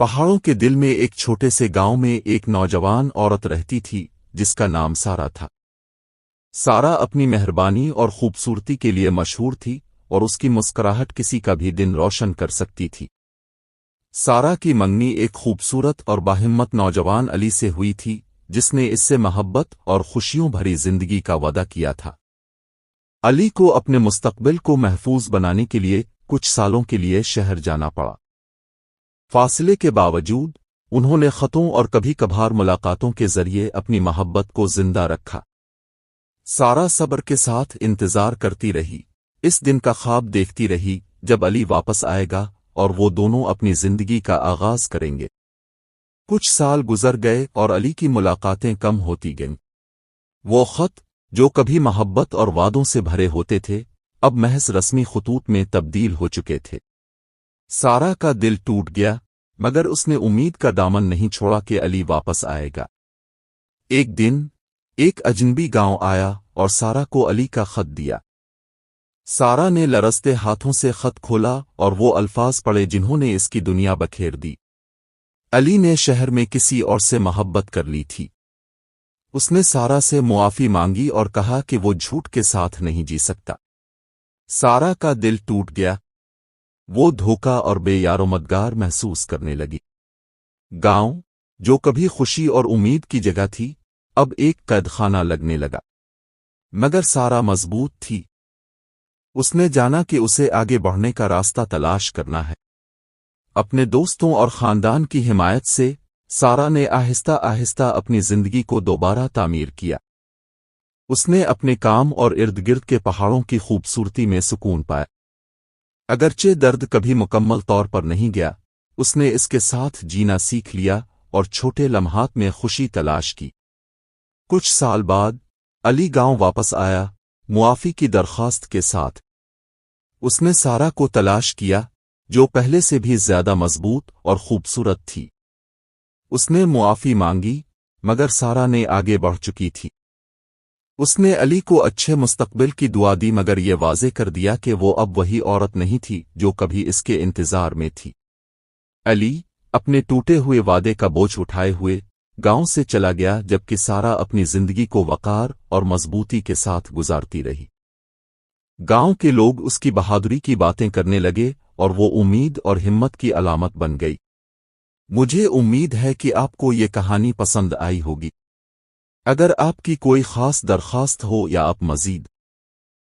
پہاڑوں کے دل میں ایک چھوٹے سے گاؤں میں ایک نوجوان عورت رہتی تھی جس کا نام سارا تھا۔ سارا اپنی مہربانی اور خوبصورتی کے لیے مشہور تھی اور اس کی مسکراہٹ کسی کا بھی دن روشن کر سکتی تھی۔ سارا کی منگنی ایک خوبصورت اور باہمت نوجوان علی سے ہوئی تھی جس نے اس سے محبت اور خوشیوں بھری زندگی کا وعدہ کیا تھا۔ علی کو اپنے مستقبل کو محفوظ بنانے کے لیے کچھ سالوں کے لیے شہر جانا پڑا۔ فاصلے کے باوجود انہوں نے خطوں اور کبھی کبھار ملاقاتوں کے ذریعے اپنی محبت کو زندہ رکھا۔ سارا صبر کے ساتھ انتظار کرتی رہی، اس دن کا خواب دیکھتی رہی جب علی واپس آئے گا اور وہ دونوں اپنی زندگی کا آغاز کریں گے۔ کچھ سال گزر گئے اور علی کی ملاقاتیں کم ہوتی گئیں۔ وہ خط جو کبھی محبت اور وعدوں سے بھرے ہوتے تھے اب محض رسمی خطوط میں تبدیل ہو چکے تھے۔ سارا کا دل ٹوٹ گیا، مگر اس نے امید کا دامن نہیں چھوڑا کہ علی واپس آئے گا۔ ایک دن ایک اجنبی گاؤں آیا اور سارا کو علی کا خط دیا۔ سارا نے لرزتے ہاتھوں سے خط کھولا اور وہ الفاظ پڑھے جنہوں نے اس کی دنیا بکھیر دی۔ علی نے شہر میں کسی اور سے محبت کر لی تھی۔ اس نے سارا سے معافی مانگی اور کہا کہ وہ جھوٹ کے ساتھ نہیں جی سکتا۔ سارا کا دل ٹوٹ گیا، وہ دھوکا اور بے یار و مددگار محسوس کرنے لگی۔ گاؤں جو کبھی خوشی اور امید کی جگہ تھی اب ایک قید خانہ لگنے لگا۔ مگر سارا مضبوط تھی، اس نے جانا کہ اسے آگے بڑھنے کا راستہ تلاش کرنا ہے۔ اپنے دوستوں اور خاندان کی حمایت سے سارا نے آہستہ آہستہ اپنی زندگی کو دوبارہ تعمیر کیا۔ اس نے اپنے کام اور ارد گرد کے پہاڑوں کی خوبصورتی میں سکون پایا۔ اگرچہ درد کبھی مکمل طور پر نہیں گیا، اس نے اس کے ساتھ جینا سیکھ لیا اور چھوٹے لمحات میں خوشی تلاش کی۔ کچھ سال بعد علی گاؤں واپس آیا، معافی کی درخواست کے ساتھ۔ اس نے سارا کو تلاش کیا جو پہلے سے بھی زیادہ مضبوط اور خوبصورت تھی۔ اس نے معافی مانگی، مگر سارا نے آگے بڑھ چکی تھی۔ اس نے علی کو اچھے مستقبل کی دعا دی مگر یہ واضح کر دیا کہ وہ اب وہی عورت نہیں تھی جو کبھی اس کے انتظار میں تھی۔ علی اپنے ٹوٹے ہوئے وعدے کا بوجھ اٹھائے ہوئے گاؤں سے چلا گیا جبکہ سارا اپنی زندگی کو وقار اور مضبوطی کے ساتھ گزارتی رہی۔ گاؤں کے لوگ اس کی بہادری کی باتیں کرنے لگے اور وہ امید اور ہمت کی علامت بن گئی۔ مجھے امید ہے کہ آپ کو یہ کہانی پسند آئی ہوگی۔ اگر آپ کی کوئی خاص درخواست ہو یا آپ مزید